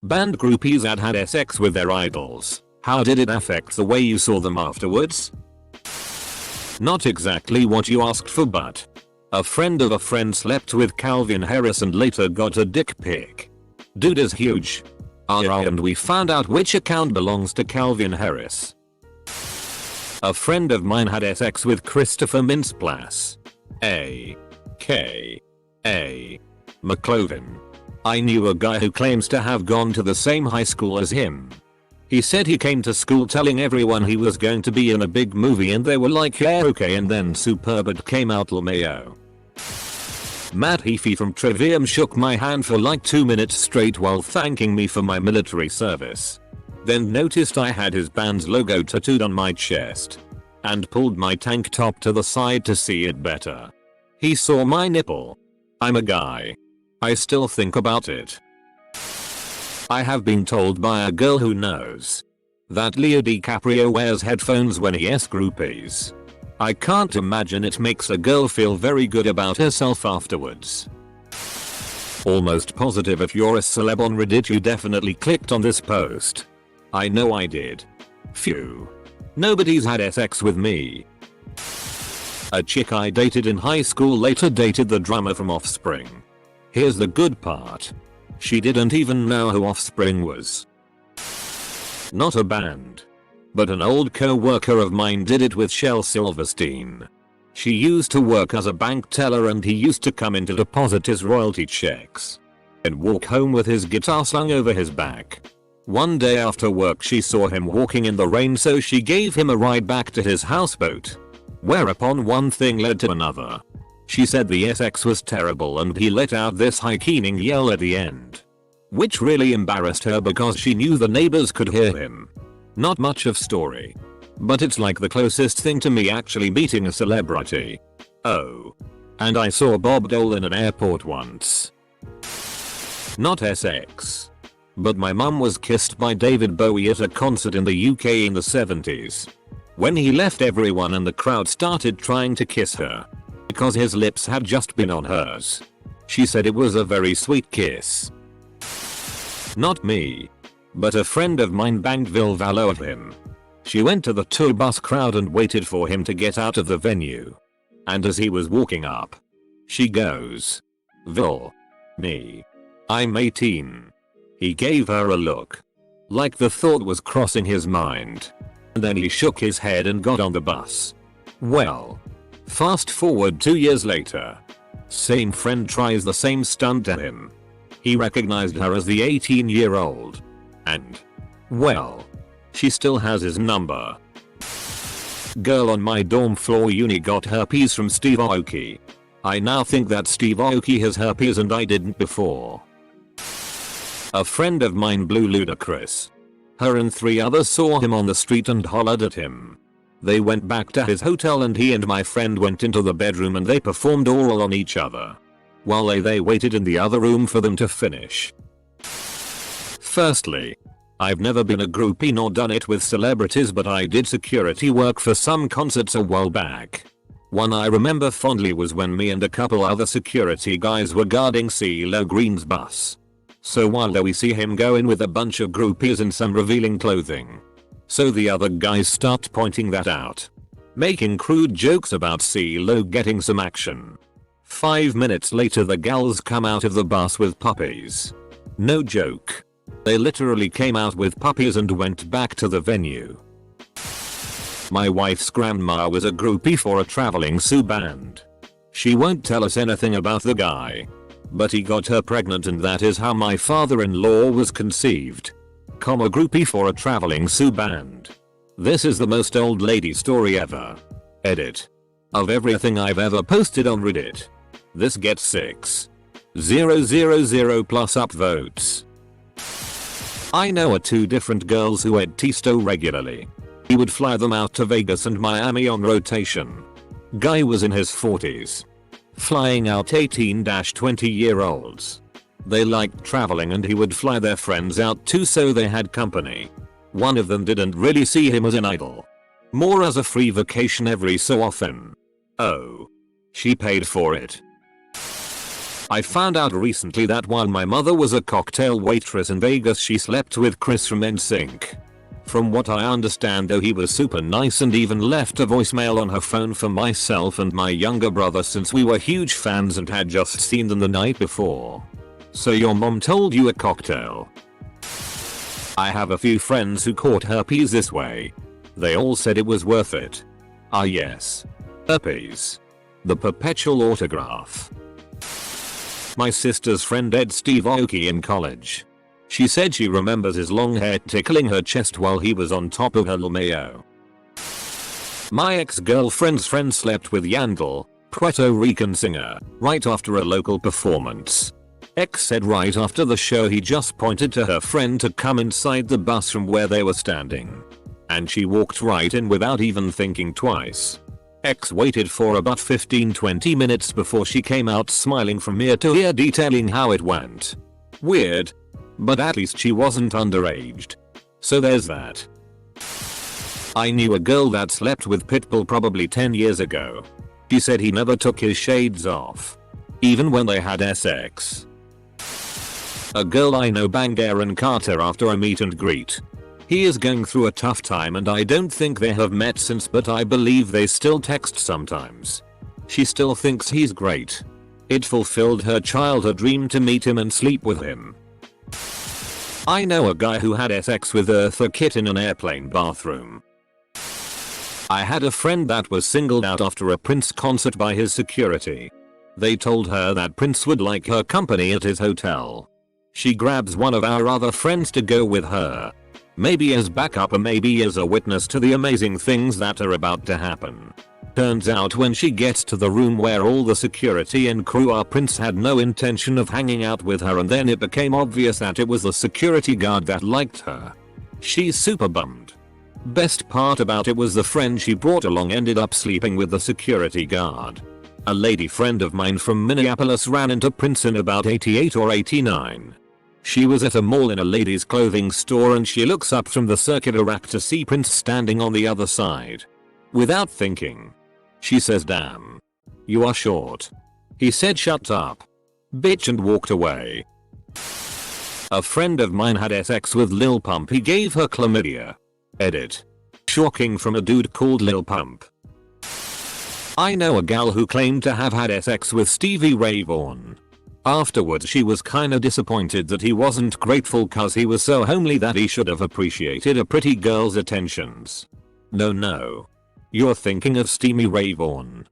Band groupies had sex with their idols. How did it affect the way you saw them afterwards? Not exactly what you asked for, but a friend of a friend slept with Calvin Harris and later got a dick pic. Dude is huge. And we found out which account belongs to Calvin Harris. A friend of mine had sex with Christopher Mintz-Plasse. A.K.A. McCloven. I knew a guy who claims to have gone to the same high school as him. He said he came to school telling everyone he was going to be in a big movie and they were like, yeah, okay, and then Superbad came out LMAO. Matt Heafy from Trivium shook my hand for like 2 minutes straight while thanking me for my military service. Then noticed I had his band's logo tattooed on my chest. And pulled my tank top to the side to see it better. He saw my nipple. I'm a guy. I still think about it. I have been told by a girl who knows that Leo DiCaprio wears headphones when he groupies. I can't imagine it makes a girl feel very good about herself afterwards. Almost positive if you're a celeb on Reddit you definitely clicked on this post. I know I did. Phew. Nobody's had sex with me. A chick I dated in high school later dated the drummer from Offspring. Here's the good part. She didn't even know who Offspring was. Not a band. But an old co-worker of mine did it with Shel Silverstein. She used to work as a bank teller and he used to come in to deposit his royalty checks. And walk home with his guitar slung over his back. One day after work she saw him walking in the rain so she gave him a ride back to his houseboat. Whereupon one thing led to another. She said the sex was terrible and he let out this high-keening yell at the end. Which really embarrassed her because she knew the neighbors could hear him. Not much of story. But it's like the closest thing to me actually meeting a celebrity. Oh. And I saw Bob Dole in an airport once. Not sex. But my mum was kissed by David Bowie at a concert in the UK in the 70s. When he left everyone in the crowd started trying to kiss her. Because his lips had just been on hers. She said it was a very sweet kiss. Not me. But a friend of mine banged Vil Valo at him. She went to the tour bus crowd and waited for him to get out of the venue. And as he was walking up, she goes, Vil. Me. I'm 18. He gave her a look. Like the thought was crossing his mind. And then he shook his head and got on the bus. Well. Fast forward 2 years later. Same friend tries the same stunt to him. He recognized her as the 18-year-old. And, well, she still has his number. Girl on my dorm floor uni got herpes from Steve Aoki. I now think that Steve Aoki has herpes and I didn't before. A friend of mine blew Ludacris. Her and 3 others saw him on the street and hollered at him. They went back to his hotel and he and my friend went into the bedroom and they performed oral on each other. While they waited in the other room for them to finish. Firstly, I've never been a groupie nor done it with celebrities but I did security work for some concerts a while back. One I remember fondly was when me and a couple other security guys were guarding CeeLo Green's bus. So while there we see him go in with a bunch of groupies in some revealing clothing. So the other guys start pointing that out. Making crude jokes about CeeLo getting some action. 5 minutes later the gals come out of the bus with puppies. No joke. They literally came out with puppies and went back to the venue. My wife's grandma was a groupie for a traveling Sioux band. She won't tell us anything about the guy. But he got her pregnant and that is how my father-in-law was conceived. Groupie for a traveling Sioux band. This is the most old lady story ever. Edit. Of everything I've ever posted on Reddit. This gets 6,000 plus upvotes. I know 2 different girls who ate Tisto regularly. He would fly them out to Vegas and Miami on rotation. Guy was in his 40s. Flying out 18-20-year-olds. They liked traveling and he would fly their friends out too so they had company. One of them didn't really see him as an idol. More as a free vacation every so often. Oh. She paid for it. I found out recently that while my mother was a cocktail waitress in Vegas, she slept with Chris from NSYNC. From what I understand though, he was super nice and even left a voicemail on her phone for myself and my younger brother since we were huge fans and had just seen them the night before. So your mom told you a cocktail? I have a few friends who caught herpes this way. They all said it was worth it. Ah yes. Herpes. The perpetual autograph. My sister's friend Ed Steve Aoki in college. She said she remembers his long hair tickling her chest while he was on top of her LMAO. My ex-girlfriend's friend slept with Yandel, Puerto Rican singer, right after a local performance. Ex said right after the show he just pointed to her friend to come inside the bus from where they were standing. And she walked right in without even thinking twice. Ex waited for about 15-20 minutes before she came out smiling from ear to ear detailing how it went. Weird. But at least she wasn't underaged. So there's that. I knew a girl that slept with Pitbull probably 10 years ago. She said he never took his shades off. Even when they had sex. A girl I know banged Aaron Carter after a meet and greet. He is going through a tough time and I don't think they have met since, but I believe they still text sometimes. She still thinks he's great. It fulfilled her childhood dream to meet him and sleep with him. I know a guy who had sex with Eartha Kitt in an airplane bathroom. I had a friend that was singled out after a Prince concert by his security. They told her that Prince would like her company at his hotel. She grabs one of our other friends to go with her. Maybe as backup or maybe as a witness to the amazing things that are about to happen. Turns out when she gets to the room where all the security and crew are, Prince had no intention of hanging out with her, and then it became obvious that it was the security guard that liked her. She's super bummed. Best part about it was the friend she brought along ended up sleeping with the security guard. A lady friend of mine from Minneapolis ran into Prince in about 88 or 89. She was at a mall in a ladies' clothing store and she looks up from the circular rack to see Prince standing on the other side. Without thinking, she says, "Damn. You are short." He said, "Shut up, bitch," and walked away. A friend of mine had sex with Lil Pump. He gave her chlamydia. Edit. Shocking from a dude called Lil Pump. I know a gal who claimed to have had sex with Stevie Ray Vaughan. Afterwards she was kinda disappointed that he wasn't grateful cause he was so homely that he should have appreciated a pretty girl's attentions. No. You're thinking of Steamy Ray Vaughan.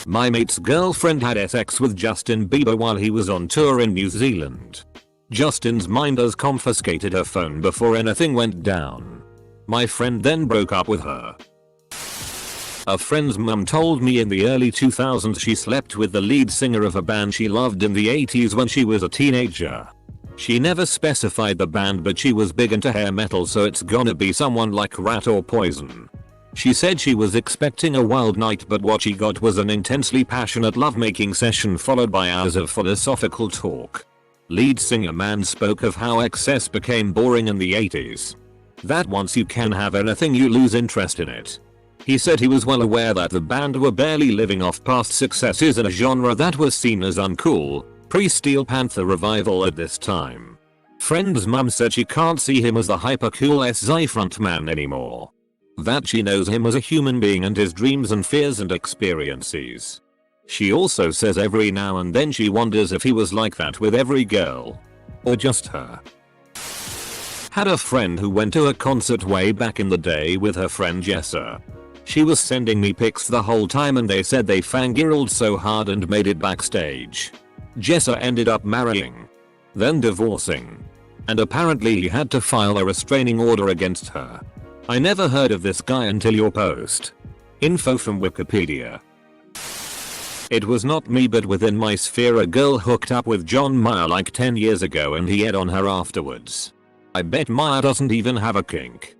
My mate's girlfriend had sex with Justin Bieber while he was on tour in New Zealand. Justin's minders confiscated her phone before anything went down. My friend then broke up with her. A friend's mum told me in the early 2000s she slept with the lead singer of a band she loved in the 80s when she was a teenager. She never specified the band, but she was big into hair metal, so it's gonna be someone like Rat or Poison. She said she was expecting a wild night, but what she got was an intensely passionate lovemaking session followed by hours of philosophical talk. Lead singer man spoke of how excess became boring in the 80s. That once you can have anything you lose interest in it. He said he was well aware that the band were barely living off past successes in a genre that was seen as uncool, pre-Steel Panther revival at this time. Friend's mum said she can't see him as the hyper-cool SZA frontman anymore. That she knows him as a human being and his dreams and fears and experiences. She also says every now and then she wonders if he was like that with every girl. Or just her. Had a friend who went to a concert way back in the day with her friend Jessa. She was sending me pics the whole time and they said they fangirled so hard and made it backstage. Jessa ended up marrying. Then divorcing. And apparently he had to file a restraining order against her. I never heard of this guy until your post. Info from Wikipedia. It was not me, but within my sphere a girl hooked up with John Mayer like 10 years ago and he ate on her afterwards. I bet Mayer doesn't even have a kink.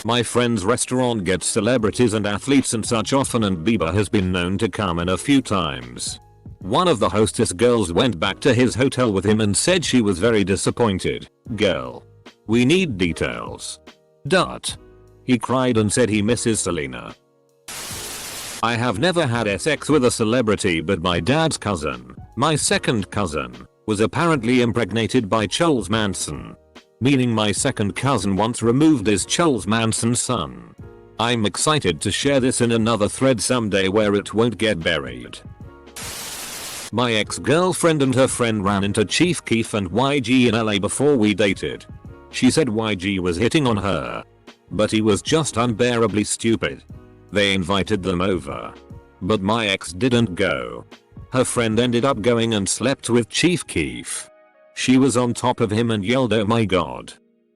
My friend's restaurant gets celebrities and athletes and such often, and Bieber has been known to come in a few times. One of the hostess girls went back to his hotel with him and said she was very disappointed. "Girl, we need details." He cried and said he misses Selena. I have never had sex with a celebrity, but my dad's cousin, my second cousin, was apparently impregnated by Charles Manson. Meaning my second cousin once removed is Charles Manson's son. I'm excited to share this in another thread someday where it won't get buried. My ex-girlfriend and her friend ran into Chief Keef and YG in LA before we dated. She said YG was hitting on her, but he was just unbearably stupid. They invited them over, but my ex didn't go. Her friend ended up going and slept with Chief Keef. She was on top of him and yelled, "Oh my god.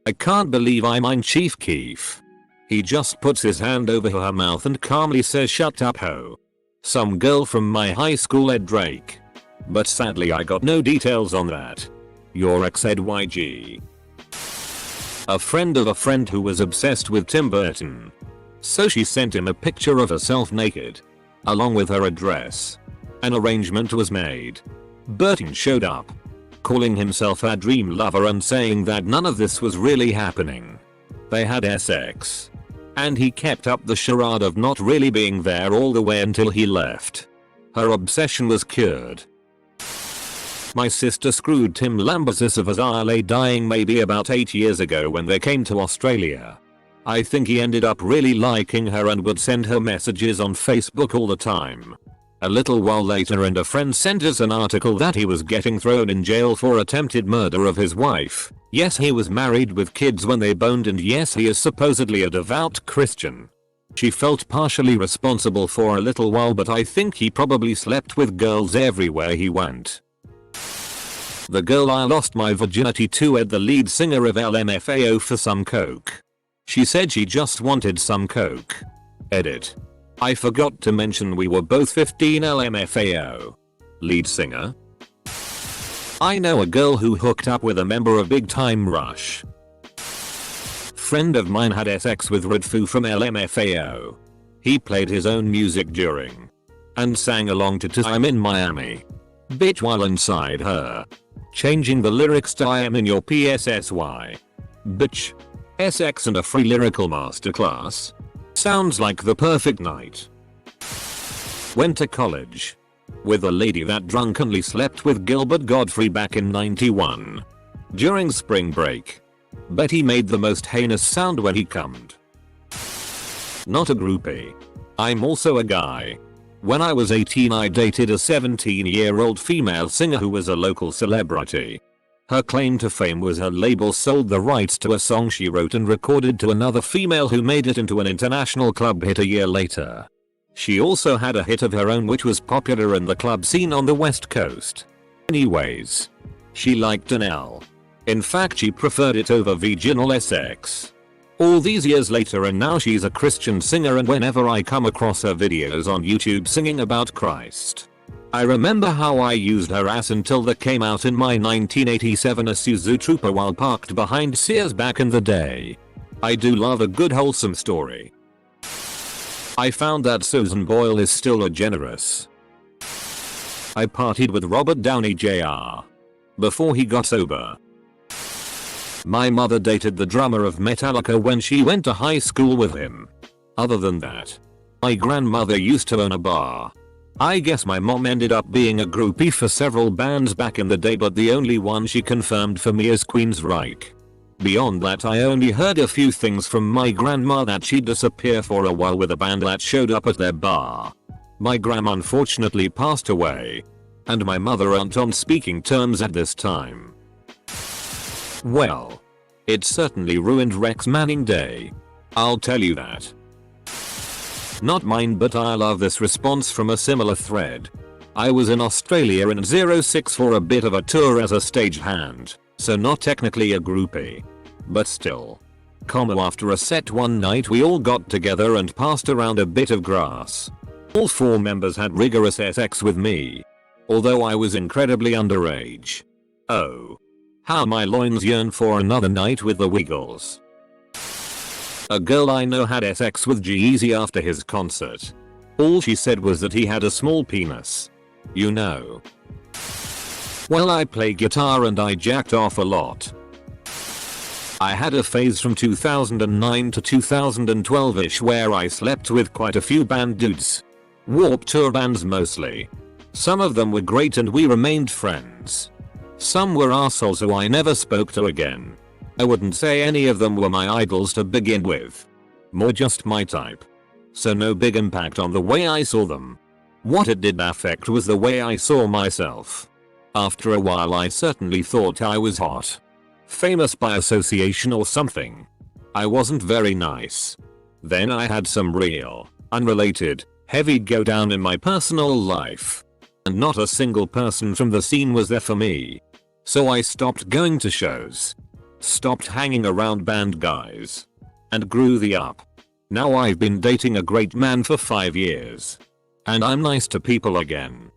I can't believe I mind Chief Keef." He just puts his hand over her mouth and calmly says, "Shut up ho." Some girl from my high school said Drake. But sadly I got no details on that. Your ex said YG. A friend of a friend who was obsessed with Tim Burton. So she sent him a picture of herself naked, along with her address. An arrangement was made. Burton showed up, calling himself her dream lover and saying that none of this was really happening. They had sex. And he kept up the charade of not really being there all the way until he left. Her obsession was cured. My sister screwed Tim Lambesis dying maybe about 8 years ago when they came to Australia. I think he ended up really liking her and would send her messages on Facebook all the time. A little while later and a friend sent us an article that he was getting thrown in jail for attempted murder of his wife. Yes, he was married with kids when they boned, and yes, he is supposedly a devout Christian. She felt partially responsible for a little while, but I think he probably slept with girls everywhere he went. The girl I lost my virginity to ed the lead singer of LMFAO for some coke. She said she just wanted some coke. Edit. I forgot to mention we were both 15. LMFAO. Lead singer? I know a girl who hooked up with a member of Big Time Rush. Friend of mine had sex with Redfoo from LMFAO. He played his own music during and sang along to I'm in Miami. Bitch while inside her. Changing the lyrics to I am in your PSSY. Bitch. SX and a free lyrical masterclass. Sounds like the perfect night. Went to college with a lady that drunkenly slept with Gilbert Godfrey back in '91. During spring break. Bet he made the most heinous sound when he cummed. Not a groupie. I'm also a guy. When I was 18 I dated a 17-year-old female singer who was a local celebrity. Her claim to fame was her label sold the rights to a song she wrote and recorded to another female who made it into an international club hit a year later. She also had a hit of her own which was popular in the club scene on the West Coast. Anyways, she liked an L. In fact, she preferred it over vaginal sex. All these years later and now she's a Christian singer, and whenever I come across her videos on YouTube singing about Christ, I remember how I used her ass until that came out in my 1987 Isuzu Trooper while parked behind Sears back in the day. I do love a good wholesome story. I found that Susan Boyle is still a generous. I partied with Robert Downey Jr. before he got sober. My mother dated the drummer of Metallica when she went to high school with him. Other than that, my grandmother used to own a bar. I guess my mom ended up being a groupie for several bands back in the day, but the only one she confirmed for me is Queensryche. Beyond that, I only heard a few things from my grandma that she'd disappear for a while with a band that showed up at their bar. My grandma unfortunately passed away, and my mother aren't on speaking terms at this time. Well, it certainly ruined Rex Manning Day. I'll tell you that. Not mine, but I love this response from a similar thread. I was in Australia in '06 for a bit of a tour as a stagehand, so not technically a groupie. But still. After a set one night we all got together and passed around a bit of grass. All 4 members had rigorous sex with me, although I was incredibly underage. Oh. How my loins yearn for another night with the Wiggles. A girl I know had sex with G-Eazy after his concert. All she said was that he had a small penis. You know. Well, I play guitar and I jacked off a lot. I had a phase from 2009 to 2012ish where I slept with quite a few band dudes. Warped Tour bands mostly. Some of them were great and we remained friends. Some were assholes who I never spoke to again. I wouldn't say any of them were my idols to begin with. More just my type. So no big impact on the way I saw them. What it did affect was the way I saw myself. After a while I certainly thought I was hot. Famous by association or something. I wasn't very nice. Then I had some real, unrelated, heavy go down in my personal life. And not a single person from the scene was there for me. So I stopped going to shows. Stopped hanging around band guys. And grew the up. Now I've been dating a great man for 5 years. And I'm nice to people again.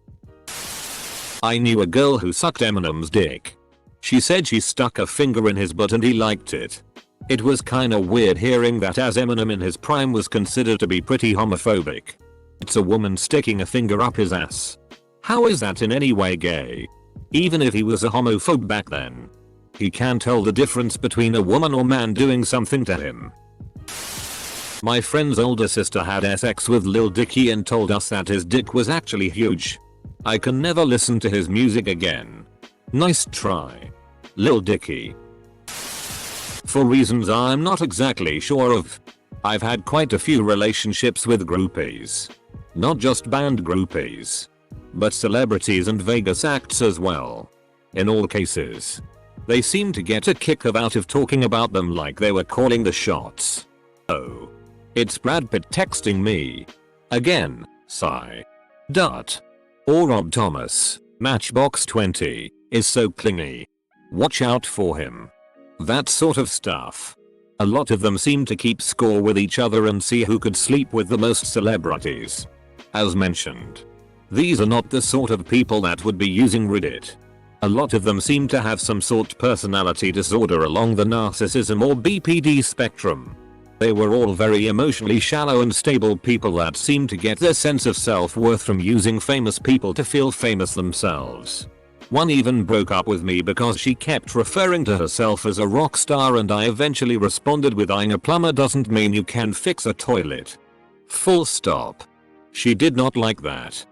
I knew a girl who sucked Eminem's dick. She said she stuck a finger in his butt and he liked it. It was kinda weird hearing that, as Eminem in his prime was considered to be pretty homophobic. It's a woman sticking a finger up his ass. How is that in any way gay? Even if he was a homophobe back then. He can't tell the difference between a woman or man doing something to him. My friend's older sister had sex with Lil Dicky and told us that his dick was actually huge. I can never listen to his music again. Nice try, Lil Dicky. For reasons I'm not exactly sure of, I've had quite a few relationships with groupies. Not just band groupies, but celebrities and Vegas acts as well. In all cases, they seem to get a kick out of talking about them like they were calling the shots. Oh. It's Brad Pitt texting me. Again, sigh. Dot. Or Rob Thomas, Matchbox 20, is so clingy. Watch out for him. That sort of stuff. A lot of them seem to keep score with each other and see who could sleep with the most celebrities. As mentioned, these are not the sort of people that would be using Reddit. A lot of them seem to have some sort of personality disorder along the narcissism or BPD spectrum. They were all very emotionally shallow and stable people that seem to get their sense of self-worth from using famous people to feel famous themselves. One even broke up with me because she kept referring to herself as a rock star, and I eventually responded with, "Eyeing a plumber doesn't mean you can fix a toilet." Full stop. She did not like that.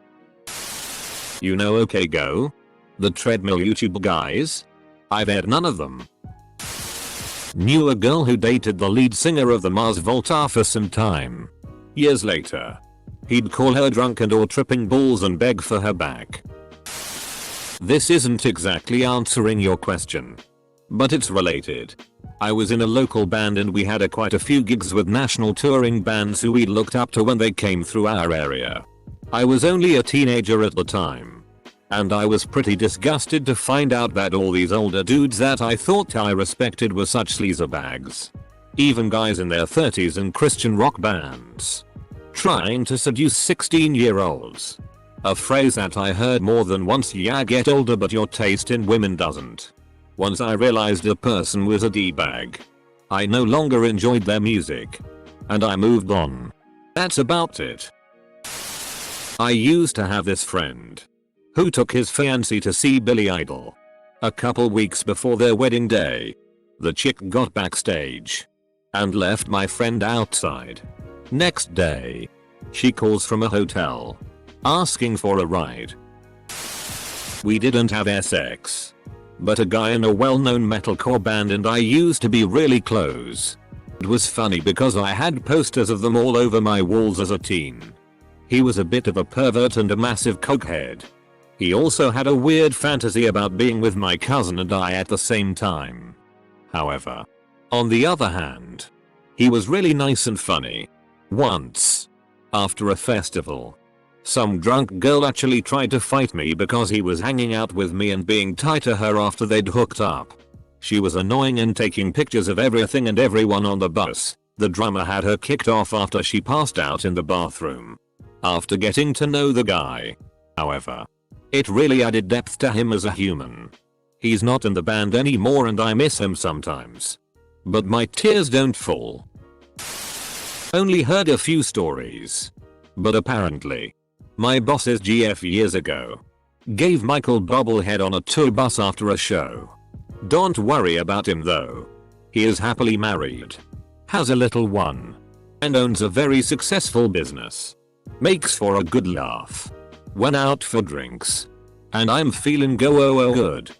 You know OK Go? The treadmill YouTube guys? I've had none of them. Knew a girl who dated the lead singer of the Mars Volta for some time. Years later, he'd call her drunk and or tripping balls and beg for her back. This isn't exactly answering your question, but it's related. I was in a local band and we had quite a few gigs with national touring bands who we looked up to when they came through our area. I was only a teenager at the time. And I was pretty disgusted to find out that all these older dudes that I thought I respected were such sleazebags. Even guys in their 30s in Christian rock bands. Trying to seduce 16-year-olds. A phrase that I heard more than once. Yeah, get older but your taste in women doesn't. Once I realized a person was a D-bag, I no longer enjoyed their music. And I moved on. That's about it. I used to have this friend who took his fiancée to see Billy Idol. A couple weeks before their wedding day, the chick got backstage and left my friend outside. Next day, she calls from a hotel asking for a ride. We didn't have sex, but a guy in a well-known metalcore band and I used to be really close. It was funny because I had posters of them all over my walls as a teen. He was a bit of a pervert and a massive cokehead. He also had a weird fantasy about being with my cousin and I at the same time. However, on the other hand, he was really nice and funny. Once, after a festival, some drunk girl actually tried to fight me because he was hanging out with me and being tied to her after they'd hooked up. She was annoying and taking pictures of everything and everyone on the bus. The drummer had her kicked off after she passed out in the bathroom. After getting to know the guy, however, it really added depth to him as a human. He's not in the band anymore and I miss him sometimes. But my tears don't fall. Only heard a few stories. But apparently, my boss's GF years ago gave Michael bobblehead on a tour bus after a show. Don't worry about him though. He is happily married, has a little one, and owns a very successful business. Makes for a good laugh. Went out for drinks. And I'm feeling good.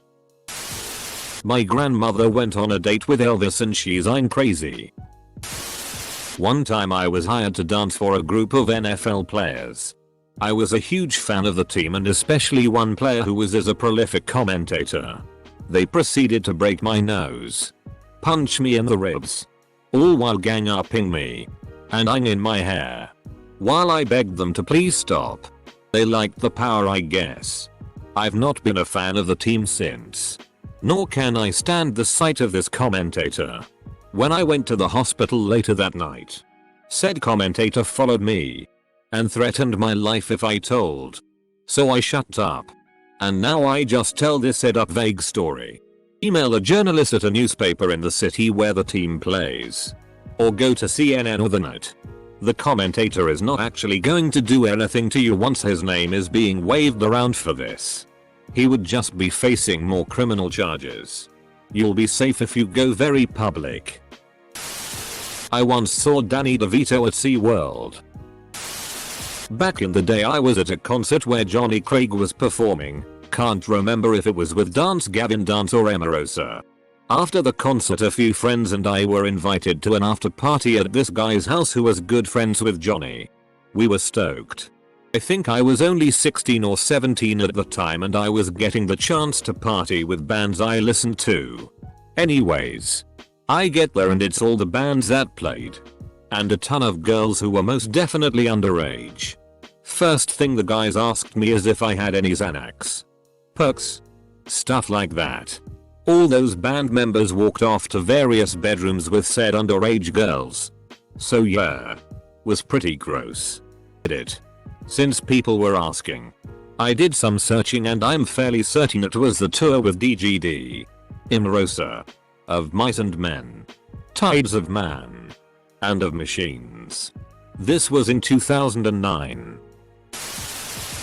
My grandmother went on a date with Elvis and she's I'm crazy. One time I was hired to dance for a group of NFL players. I was a huge fan of the team and especially one player who was as a prolific commentator. They proceeded to break my nose, punch me in the ribs, all while gang-upping me and eyeing in my hair. While I begged them to please stop. They liked the power, I guess. I've not been a fan of the team since. Nor can I stand the sight of this commentator. When I went to the hospital later that night, said commentator followed me and threatened my life if I told. So I shut up. And now I just tell this said up vague story. Email a journalist at a newspaper in the city where the team plays. Or go to CNN or The Note. The commentator is not actually going to do anything to you once his name is being waved around for this. He would just be facing more criminal charges. You'll be safe if you go very public. I once saw Danny DeVito at SeaWorld. Back in the day I was at a concert where Johnny Craig was performing. Can't remember if it was with Dance Gavin Dance or Emarosa. After the concert a few friends and I were invited to an after party at this guy's house who was good friends with Johnny. We were stoked. I think I was only 16 or 17 at the time and I was getting the chance to party with bands I listened to. Anyways, I get there and it's all the bands that played. And a ton of girls who were most definitely underage. First thing the guys asked me is if I had any Xanax. Perks. Stuff like that. All those band members walked off to various bedrooms with said underage girls. So yeah. Was pretty gross. It. Since people were asking. I did some searching and I'm fairly certain it was the tour with DGD. Emarosa. Of Mice and Men. Tides of Man. And of Machines. This was in 2009.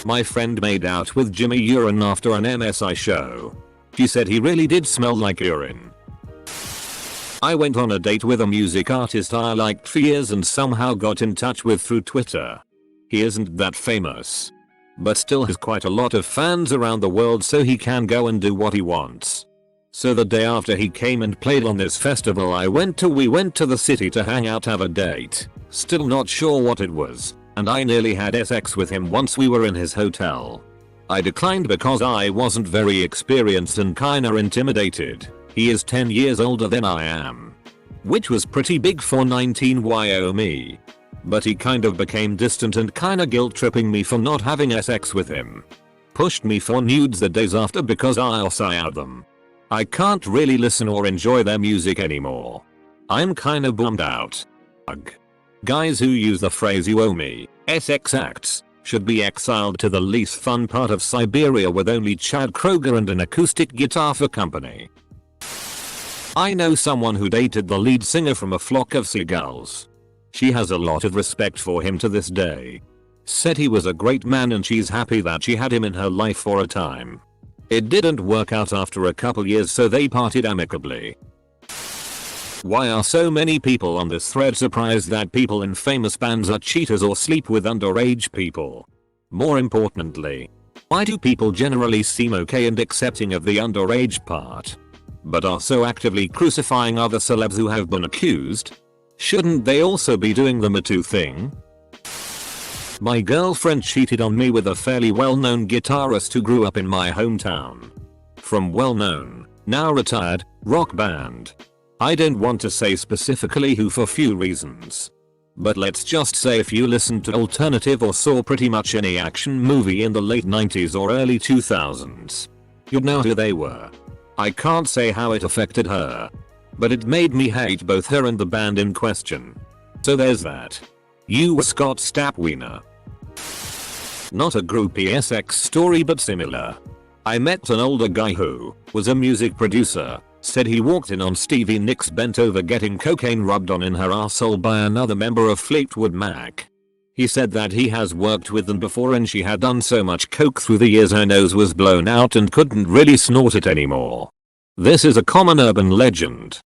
My friend made out with Jimmy Urine after an MSI show. She said he really did smell like urine. I went on a date with a music artist I liked for years and somehow got in touch with through Twitter. He isn't that famous, but still has quite a lot of fans around the world so he can go and do what he wants. So the day after he came and played on this festival we went to the city to hang out, have a date. Still not sure what it was, and I nearly had sex with him once we were in his hotel. I declined because I wasn't very experienced and kinda intimidated. He is 10 years older than I am. Which was pretty big for 19-year-old me. But he kind of became distant and kinda guilt tripping me for not having sex with him. Pushed me for nudes the days after because I'll sigh them. I can't really listen or enjoy their music anymore. I'm kinda bummed out. Ugh. Guys who use the phrase "you owe me" sex acts should be exiled to the least fun part of Siberia with only Chad Kroger and an acoustic guitar for company. I know someone who dated the lead singer from A Flock of Seagulls. She has a lot of respect for him to this day. Said he was a great man and she's happy that she had him in her life for a time. It didn't work out after a couple years so they parted amicably. Why are so many people on this thread surprised that people in famous bands are cheaters or sleep with underage people? More importantly, why do people generally seem okay and accepting of the underage part, but are so actively crucifying other celebs who have been accused? Shouldn't they also be doing the Me Too thing? My girlfriend cheated on me with a fairly well-known guitarist who grew up in my hometown. From well-known, now retired, rock band. I don't want to say specifically who for few reasons. But let's just say if you listened to alternative or saw pretty much any action movie in the late 90s or early 2000s, you'd know who they were. I can't say how it affected her, but it made me hate both her and the band in question. So there's that. You were Scott Stapp Wiener. Not a groupie sex story but similar. I met an older guy who was a music producer. Said he walked in on Stevie Nicks bent over getting cocaine rubbed on in her arsehole by another member of Fleetwood Mac. He said that he has worked with them before and she had done so much coke through the years her nose was blown out and couldn't really snort it anymore. This is a common urban legend.